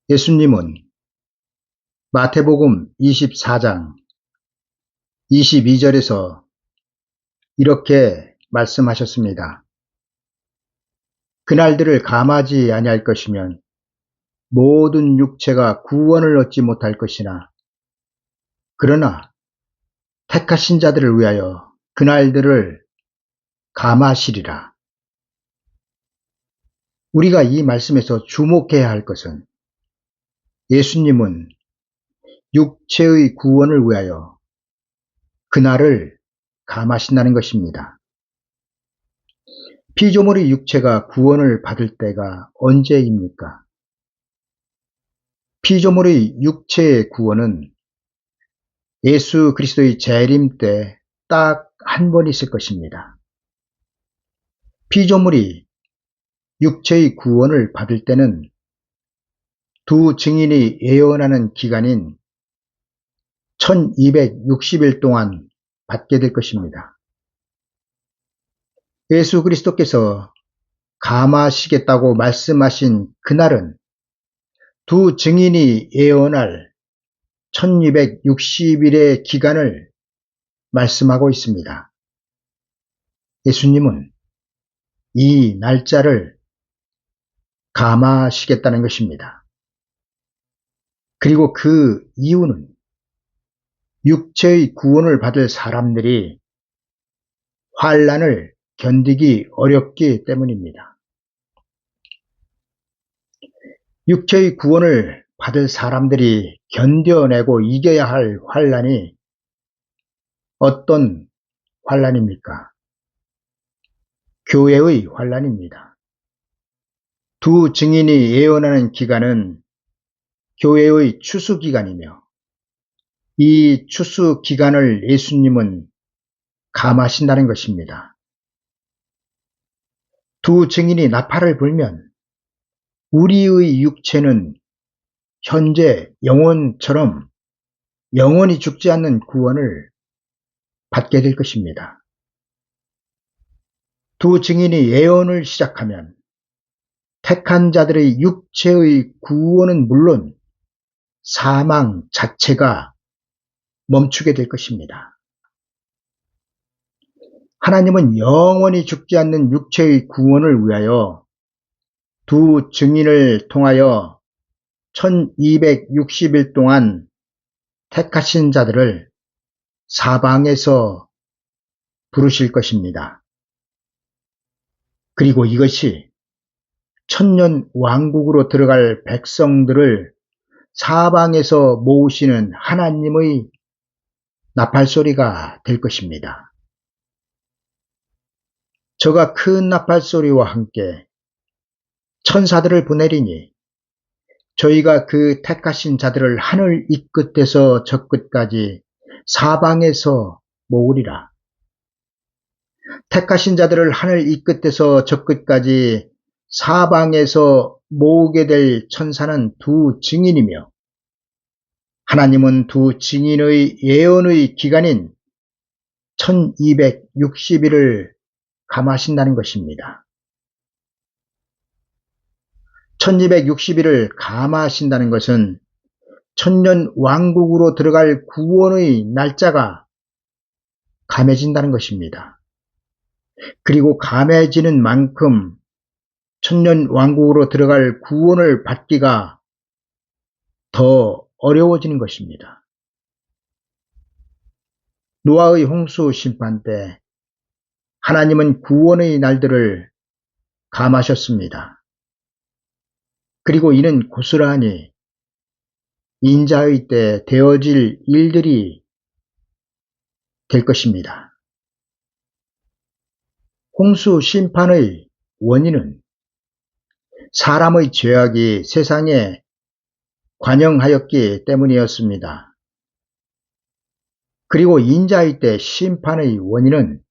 예수님은 마태복음 24장 22절에서 이렇게 말씀하셨습니다. 그날들을 감하지 아니할 것이면 모든 육체가 구원을 얻지 못할 것이나 그러나 택하신 자들을 위하여 그날들을 감하시리라. 우리가 이 말씀에서 주목해야 할 것은 예수님은 육체의 구원을 위하여 그날을 감하신다는 것입니다. 피조물의 육체가 구원을 받을 때가 언제입니까? 피조물의 육체의 구원은 예수 그리스도의 재림 때 딱 한 번 있을 것입니다. 피조물이 육체의 구원을 받을 때는 두 증인이 예언하는 기간인 1260일 동안 받게 될 것입니다. 예수 그리스도께서 감하시겠다고 말씀하신 그날은 두 증인이 예언할 1260일의 기간을 말씀하고 있습니다. 예수님은 이 날짜를 감하시겠다는 것입니다. 그리고 그 이유는 육체의 구원을 받을 사람들이 환난을 견디기 어렵기 때문입니다. 육체의 구원을 받을 사람들이 견뎌내고 이겨야 할 환난이 어떤 환난입니까? 교회의 환난입니다. 두 증인이 예언하는 기간은 교회의 추수 기간이며 이 추수 기간을 예수님은 감하신다는 것입니다. 두 증인이 나팔을 불면 우리의 육체는 현재 영혼처럼 영원히 죽지 않는 구원을 받게 될 것입니다. 두 증인이 예언을 시작하면 택한 자들의 육체의 구원은 물론 사망 자체가 멈추게 될 것입니다. 하나님은 영원히 죽지 않는 육체의 구원을 위하여 두 증인을 통하여 1260일 동안 택하신 자들을 사방에서 부르실 것입니다. 그리고 이것이 천년 왕국으로 들어갈 백성들을 사방에서 모으시는 하나님의 나팔소리가 될 것입니다. 저가 큰 나팔소리와 함께 천사들을 보내리니 저희가 그 택하신 자들을 하늘 이 끝에서 저 끝까지 사방에서 모으리라. 택하신 자들을 하늘 이 끝에서 저 끝까지 사방에서 모으게 될 천사는 두 증인이며 하나님은 두 증인의 예언의 기간인 1260일을 감하신다는 것입니다. 1260일을 감하신다는 것은 천년 왕국으로 들어갈 구원의 날짜가 감해진다는 것입니다. 그리고 감해지는 만큼 천년 왕국으로 들어갈 구원을 받기가 더 어려워지는 것입니다. 노아의 홍수 심판 때 하나님은 구원의 날들을 감하셨습니다. 그리고 이는 고스란히 인자의 때 되어질 일들이 될 것입니다. 홍수 심판의 원인은 사람의 죄악이 세상에 관영하였기 때문이었습니다. 그리고 인자의 때 심판의 원인은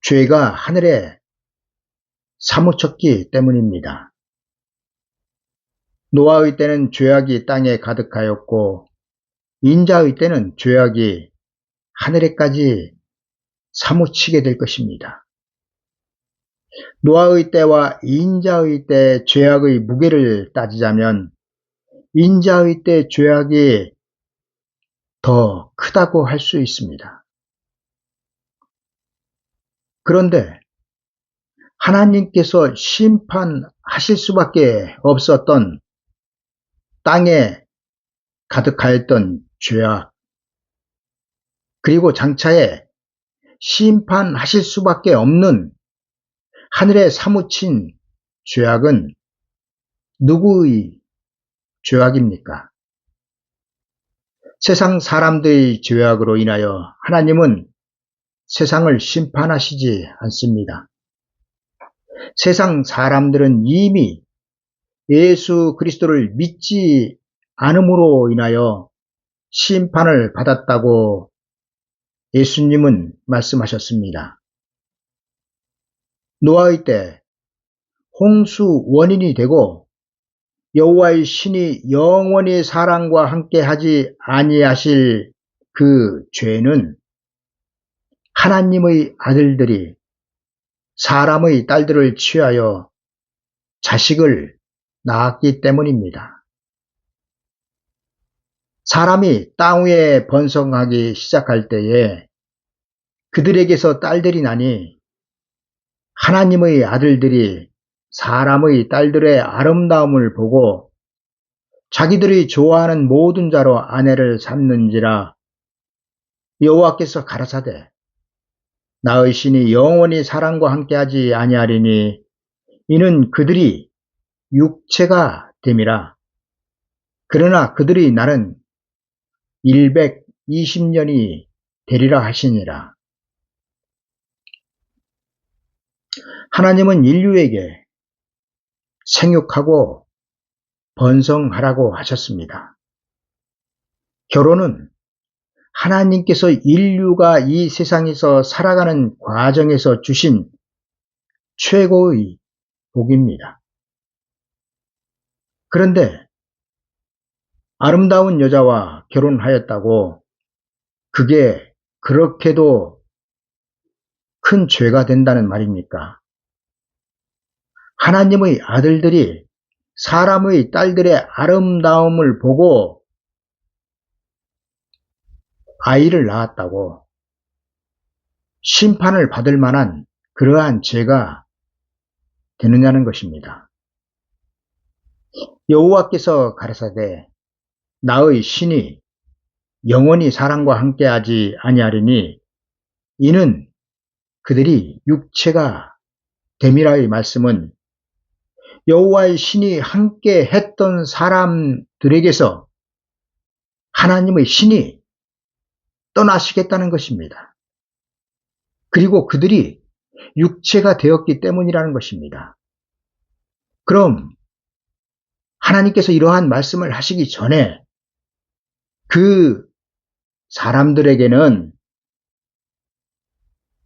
죄가 하늘에 사무쳤기 때문입니다. 노아의 때는 죄악이 땅에 가득하였고 인자의 때는 죄악이 하늘에까지 사무치게 될 것입니다. 노아의 때와 인자의 때 죄악의 무게를 따지자면 인자의 때 죄악이 더 크다고 할 수 있습니다. 그런데 하나님께서 심판하실 수밖에 없었던 땅에 가득하였던 죄악, 그리고 장차에 심판하실 수밖에 없는 하늘에 사무친 죄악은 누구의 죄악입니까? 세상 사람들의 죄악으로 인하여 하나님은 세상을 심판하시지 않습니다. 세상 사람들은 이미 예수 그리스도를 믿지 않음으로 인하여 심판을 받았다고 예수님은 말씀하셨습니다. 노아의 때 홍수 원인이 되고 여호와의 신이 영원히 사람과 함께 하지 아니하실 그 죄는 하나님의 아들들이 사람의 딸들을 취하여 자식을 낳았기 때문입니다. 사람이 땅 위에 번성하기 시작할 때에 그들에게서 딸들이 나니 하나님의 아들들이 사람의 딸들의 아름다움을 보고 자기들이 좋아하는 모든 자로 아내를 삼는지라. 여호와께서 가라사대 나의 신이 영원히 사람과 함께하지 아니하리니 이는 그들이 육체가 됨이라. 그러나 그들이 나는 120년이 되리라 하시니라. 하나님은 인류에게 생육하고 번성하라고 하셨습니다. 결혼은 하나님께서 인류가 이 세상에서 살아가는 과정에서 주신 최고의 복입니다. 그런데 아름다운 여자와 결혼하였다고 그게 그렇게도 큰 죄가 된다는 말입니까? 하나님의 아들들이 사람의 딸들의 아름다움을 보고 아이를 낳았다고 심판을 받을 만한 그러한 죄가 되느냐는 것입니다. 여호와께서 가라사대 나의 신이 영원히 사람과 함께하지 아니하리니 이는 그들이 육체가 됨이라의 말씀은 여호와의 신이 함께 했던 사람들에게서 하나님의 신이 떠나시겠다는 것입니다. 그리고 그들이 육체가 되었기 때문이라는 것입니다. 그럼 하나님께서 이러한 말씀을 하시기 전에 그 사람들에게는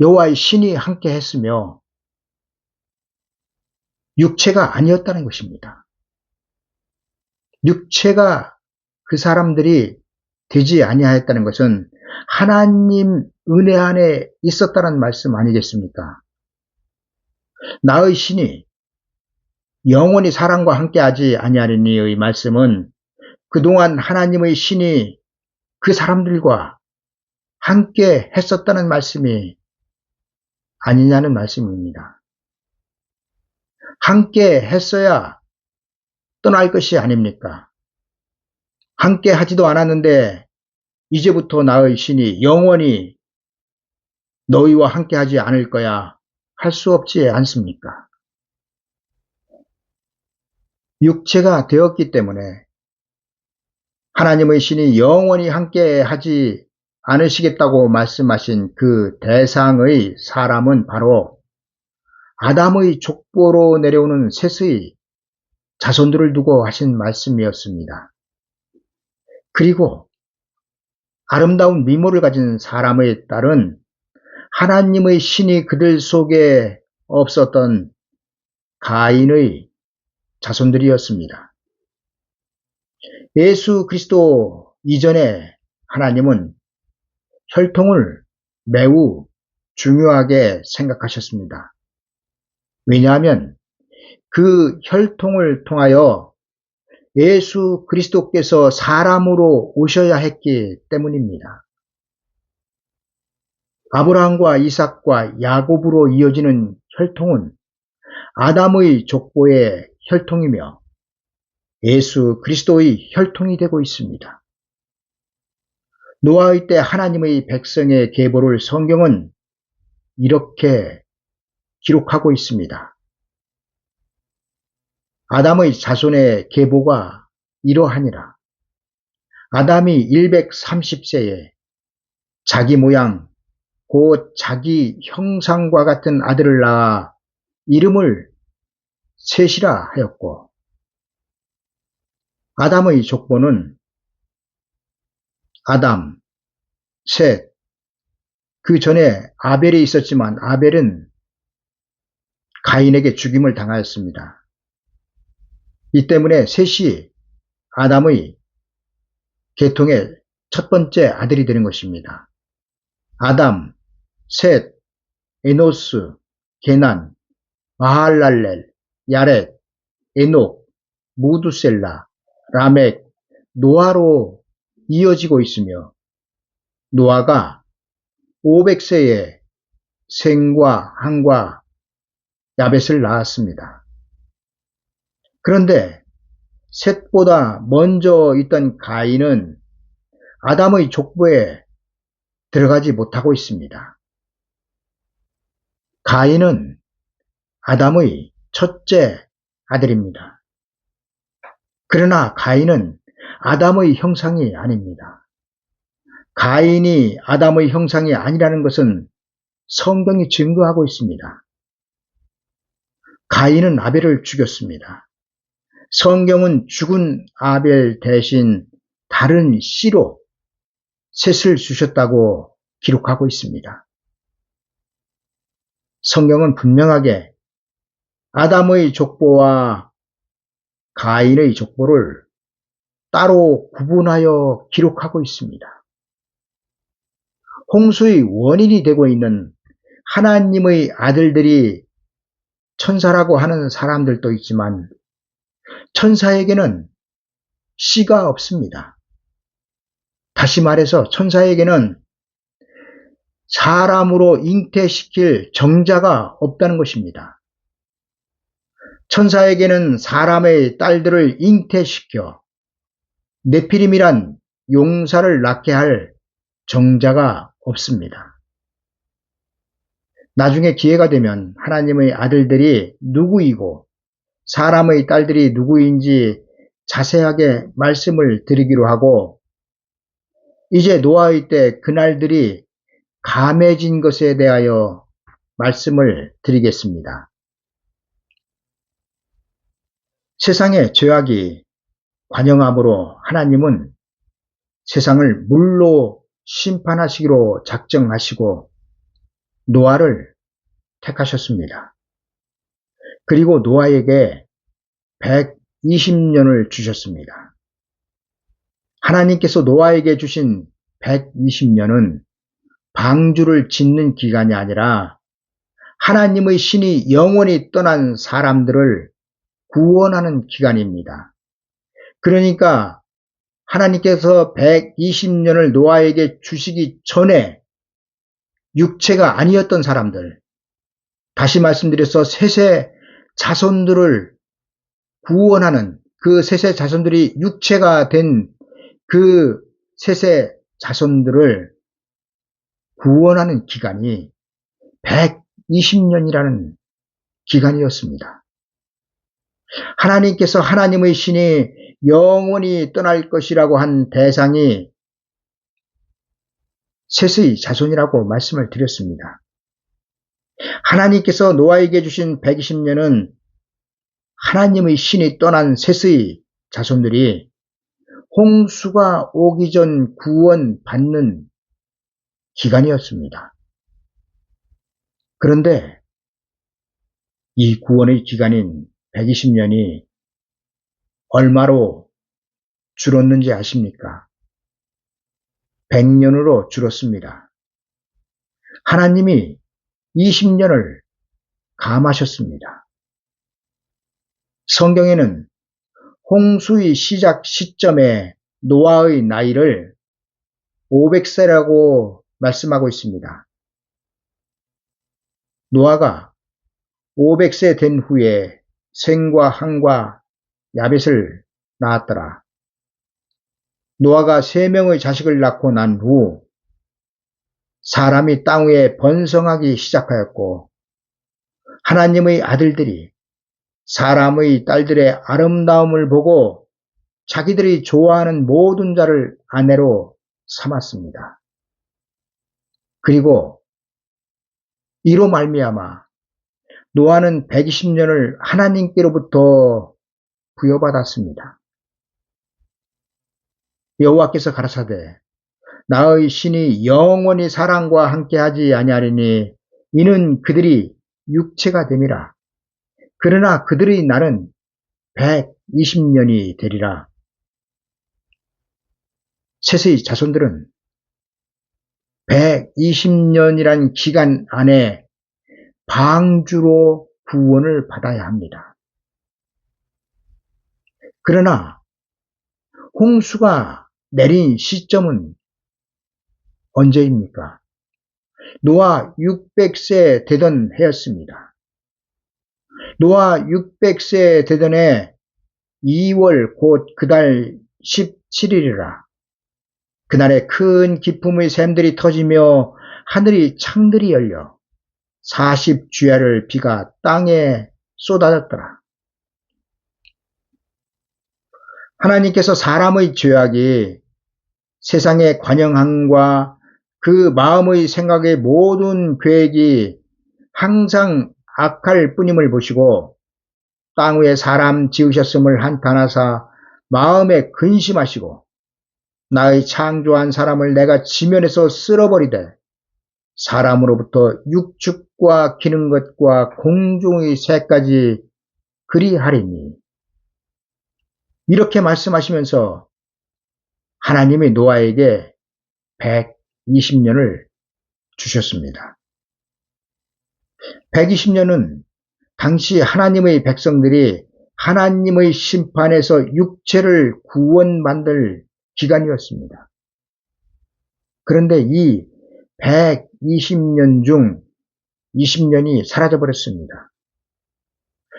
여호와의 신이 함께 했으며 육체가 아니었다는 것입니다. 육체가 그 사람들이 되지 아니하였다는 것은 하나님 은혜 안에 있었다는 말씀 아니겠습니까? 나의 신이 영원히 사람과 함께하지 아니하리니의 말씀은 그동안 하나님의 신이 그 사람들과 함께 했었다는 말씀이 아니냐는 말씀입니다. 함께 했어야 떠날 것이 아닙니까? 함께 하지도 않았는데 이제부터 나의 신이 영원히 너희와 함께 하지 않을 거야 할 수 없지 않습니까? 육체가 되었기 때문에 하나님의 신이 영원히 함께 하지 않으시겠다고 말씀하신 그 대상의 사람은 바로 아담의 족보로 내려오는 셋의 자손들을 두고 하신 말씀이었습니다. 그리고 아름다운 미모를 가진 사람의 딸은 하나님의 신이 그들 속에 없었던 가인의 자손들이었습니다. 예수 그리스도 이전에 하나님은 혈통을 매우 중요하게 생각하셨습니다. 왜냐하면 그 혈통을 통하여 예수 그리스도께서 사람으로 오셔야 했기 때문입니다. 아브라함과 이삭과 야곱으로 이어지는 혈통은 아담의 족보의 혈통이며 예수 그리스도의 혈통이 되고 있습니다. 노아의 때 하나님의 백성의 계보를 성경은 이렇게 기록하고 있습니다. 아담의 자손의 계보가 이러하니라. 아담이 130세에 자기 모양 곧 자기 형상과 같은 아들을 낳아 이름을 셋이라 하였고, 아담의 족보는 아담, 셋, 그 전에 아벨이 있었지만 아벨은 가인에게 죽임을 당하였습니다. 이 때문에 셋이 아담의 계통의 첫 번째 아들이 되는 것입니다. 아담, 셋, 에노스, 게난, 마할랄렐, 야렛, 에녹, 무두셀라, 라멕, 노아로 이어지고 있으며, 노아가 500세에 셈과 함과 야벳을 낳았습니다. 그런데 셋보다 먼저 있던 가인은 아담의 족보에 들어가지 못하고 있습니다. 가인은 아담의 첫째 아들입니다. 그러나 가인은 아담의 형상이 아닙니다. 가인이 아담의 형상이 아니라는 것은 성경이 증거하고 있습니다. 가인은 아벨을 죽였습니다. 성경은 죽은 아벨 대신 다른 씨로 셋을 주셨다고 기록하고 있습니다. 성경은 분명하게 아담의 족보와 가인의 족보를 따로 구분하여 기록하고 있습니다. 홍수의 원인이 되고 있는 하나님의 아들들이 천사라고 하는 사람들도 있지만 천사에게는 씨가 없습니다. 다시 말해서 천사에게는 사람으로 잉태시킬 정자가 없다는 것입니다. 천사에게는 사람의 딸들을 잉태시켜 네피림이란 용사를 낳게 할 정자가 없습니다. 나중에 기회가 되면 하나님의 아들들이 누구이고 사람의 딸들이 누구인지 자세하게 말씀을 드리기로 하고, 이제 노아의 때 그날들이 감해진 것에 대하여 말씀을 드리겠습니다. 세상의 죄악이 관영함으로 하나님은 세상을 물로 심판하시기로 작정하시고 노아를 택하셨습니다. 그리고 노아에게 120년을 주셨습니다. 하나님께서 노아에게 주신 120년은 방주를 짓는 기간이 아니라 하나님의 신이 영원히 떠난 사람들을 구원하는 기간입니다. 그러니까 하나님께서 120년을 노아에게 주시기 전에 육체가 아니었던 사람들, 다시 말씀드려서 셋의 자손들을 구원하는, 그 셋의 자손들이 육체가 된 그 셋의 자손들을 구원하는 기간이 120년이라는 기간이었습니다. 하나님께서 하나님의 신이 영원히 떠날 것이라고 한 대상이 셋의 자손이라고 말씀을 드렸습니다. 하나님께서 노아에게 주신 120년은 하나님의 신이 떠난 셋의 자손들이 홍수가 오기 전 구원받는 기간이었습니다. 그런데 이 구원의 기간인 120년이 얼마로 줄었는지 아십니까? 100년으로 줄었습니다. 하나님이 20년을 감하셨습니다. 성경에는 홍수의 시작 시점에 노아의 나이를 500세라고 말씀하고 있습니다. 노아가 500세 된 후에 셈과 함과 야벳을 낳았더라. 노아가 3명의 자식을 낳고 난 후 사람이 땅 위에 번성하기 시작하였고 하나님의 아들들이 사람의 딸들의 아름다움을 보고 자기들이 좋아하는 모든 자를 아내로 삼았습니다. 그리고 이로 말미암아 노아는 120년을 하나님께로부터 부여받았습니다. 여호와께서 가라사대 나의 신이 영원히 사람과 함께하지 아니하리니 이는 그들이 육체가 됨이라. 그러나 그들의 날은 120년이 되리라. 셋의 자손들은 120년이란 기간 안에 방주로 구원을 받아야 합니다. 그러나 홍수가 내린 시점은 언제입니까? 노아 600세 되던 해였습니다. 노아 600세 되던 해 2월 곧 그달 17일이라. 그날에 큰 기품의 샘들이 터지며 하늘이 창들이 열려 40주야를 비가 땅에 쏟아졌더라. 하나님께서 사람의 죄악이 세상의 관영함과 그 마음의 생각의 모든 계획이 항상 악할 뿐임을 보시고 땅 위에 사람 지으셨음을 한탄하사 마음에 근심하시고 나의 창조한 사람을 내가 지면에서 쓸어버리되 사람으로부터 육축과 기는 것과 공중의 새까지 그리하리니 이렇게 말씀하시면서 하나님이 노아에게 120년을 주셨습니다. 120년은 당시 하나님의 백성들이 하나님의 심판에서 육체를 구원받을 기간이었습니다. 그런데 이 120년 중 20년이 사라져버렸습니다.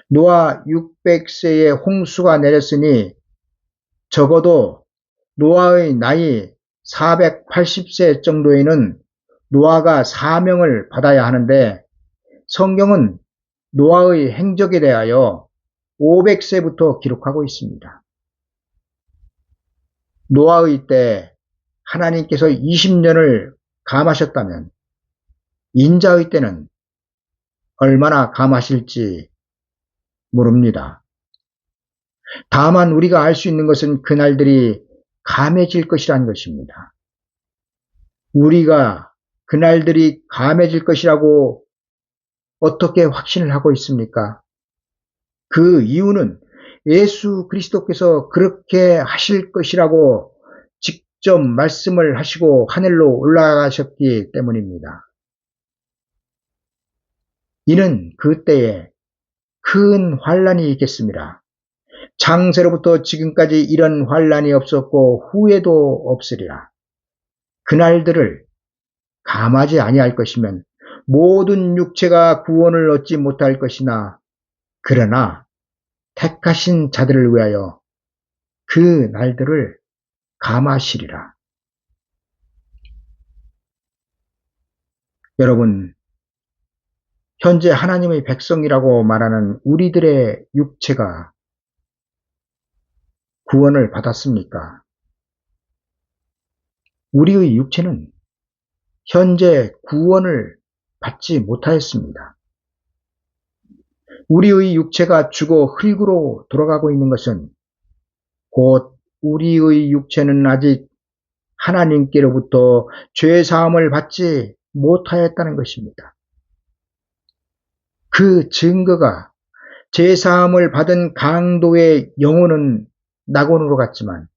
노아 600세에 홍수가 내렸으니 적어도 노아의 나이 480세 정도에는 노아가 사명을 받아야 하는데 성경은 노아의 행적에 대하여 500세부터 기록하고 있습니다. 노아의 때 하나님께서 20년을 감하셨다면 인자의 때는 얼마나 감하실지 모릅니다. 다만 우리가 알 수 있는 것은 그날들이 감해질 것이라는 것입니다. 우리가 그날들이 감해질 것이라고 어떻게 확신을 하고 있습니까? 그 이유는 예수 그리스도께서 그렇게 하실 것이라고 직접 말씀을 하시고 하늘로 올라가셨기 때문입니다. 이는 그때에 큰 환란이 있겠습니다. 창세로부터 지금까지 이런 환란이 없었고 후에도 없으리라. 그날들을 감하지 아니할 것이면 모든 육체가 구원을 얻지 못할 것이나 그러나 택하신 자들을 위하여 그 날들을 감하시리라. 여러분, 현재 하나님의 백성이라고 말하는 우리들의 육체가 구원을 받았습니까? 우리의 육체는 현재 구원을 받지 못하였습니다. 우리의 육체가 죽어 흙으로 돌아가고 있는 것은 곧 우리의 육체는 아직 하나님께로부터 죄사함을 받지 못하였다는 것입니다. 그 증거가 죄사함을 받은 강도의 영혼은 낙원으로 갔지만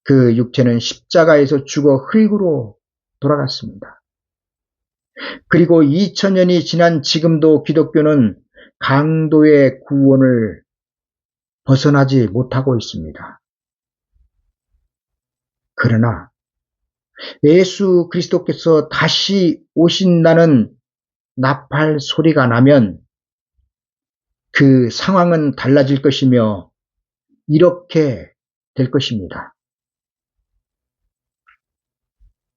그 육체는 십자가에서 죽어 흙으로 돌아갔습니다. 그리고 2000년이 지난 지금도 기독교는 강도의 구원을 벗어나지 못하고 있습니다. 그러나 예수 그리스도께서 다시 오신다는 나팔 소리가 나면 그 상황은 달라질 것이며 이렇게 될 것입니다.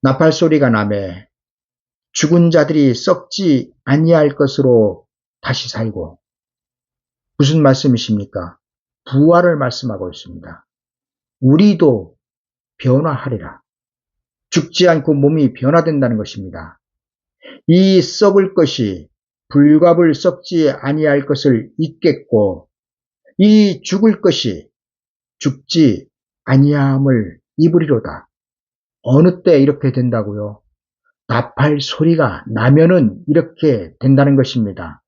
나팔 소리가 나매 죽은 자들이 썩지 아니할 것으로 다시 살고, 무슨 말씀이십니까? 부활을 말씀하고 있습니다. 우리도 변화하리라. 죽지 않고 몸이 변화된다는 것입니다. 이 썩을 것이 불과불 썩지 아니할 것을 잊겠고, 이 죽을 것이 죽지 아니함을 입으리로다. 어느 때 이렇게 된다고요? 나팔 소리가 나면은 이렇게 된다는 것입니다.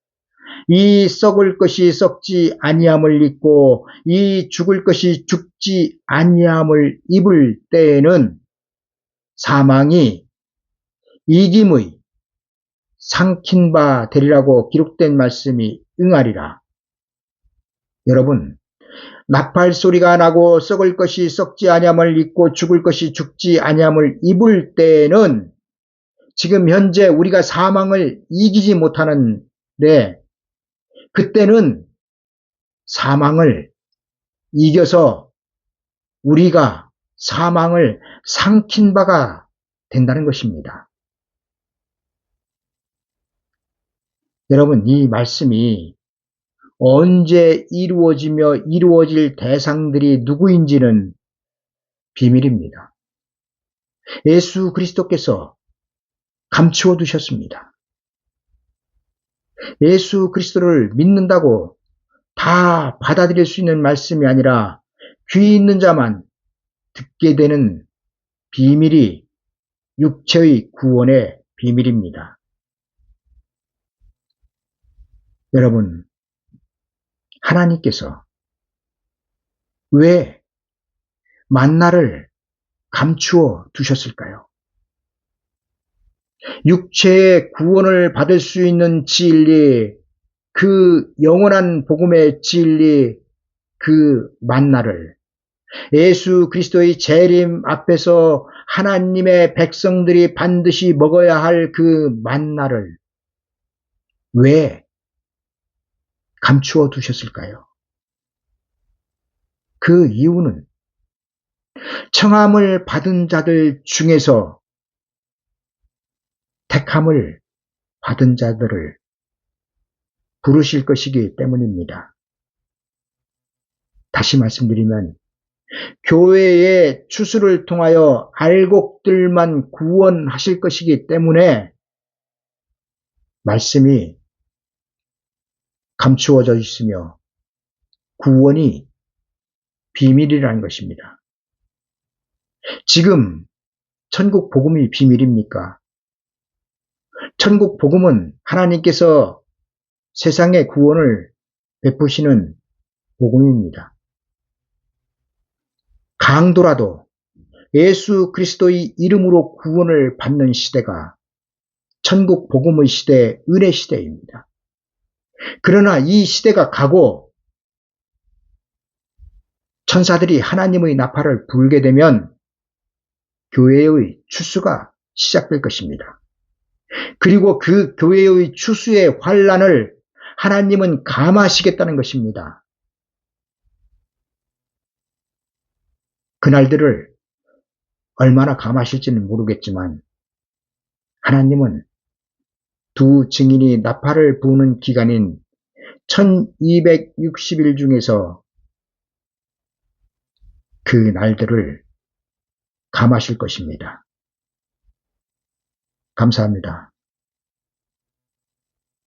이 썩을 것이 썩지 아니함을 입고 이 죽을 것이 죽지 아니함을 입을 때에는 사망이 이김의 삼킨 바 되리라고 기록된 말씀이 응하리라. 여러분, 나팔 소리가 나고 썩을 것이 썩지 아니함을 입고 죽을 것이 죽지 아니함을 입을 때에는 지금 현재 우리가 사망을 이기지 못하는데, 그때는 사망을 이겨서 우리가 사망을 삼킨 바가 된다는 것입니다. 여러분, 이 말씀이 언제 이루어지며 이루어질 대상들이 누구인지는 비밀입니다. 예수 그리스도께서 감추어 두셨습니다. 예수 그리스도를 믿는다고 다 받아들일 수 있는 말씀이 아니라 귀 있는 자만 듣게 되는 비밀이 육체의 구원의 비밀입니다. 여러분, 하나님께서 왜 만나를 감추어 두셨을까요? 육체의 구원을 받을 수 있는 진리, 그 영원한 복음의 진리, 그 만나를 예수 그리스도의 재림 앞에서 하나님의 백성들이 반드시 먹어야 할 그 만나를 왜 감추어 두셨을까요? 그 이유는 청함을 받은 자들 중에서 택함을 받은 자들을 부르실 것이기 때문입니다. 다시 말씀드리면 교회의 추수를 통하여 알곡들만 구원하실 것이기 때문에 말씀이 감추어져 있으며 구원이 비밀이라는 것입니다. 지금 천국 복음이 비밀입니까? 천국 복음은 하나님께서 세상의 구원을 베푸시는 복음입니다. 강도라도 예수 그리스도의 이름으로 구원을 받는 시대가 천국 복음의 시대, 은혜 시대입니다. 그러나 이 시대가 가고 천사들이 하나님의 나팔을 불게 되면 교회의 추수가 시작될 것입니다. 그리고 그 교회의 추수의 환란을 하나님은 감하시겠다는 것입니다. 그날들을 얼마나 감하실지는 모르겠지만 하나님은 두 증인이 나팔을 부는 기간인 1260일 중에서 그 날들을 감하실 것입니다. 감사합니다.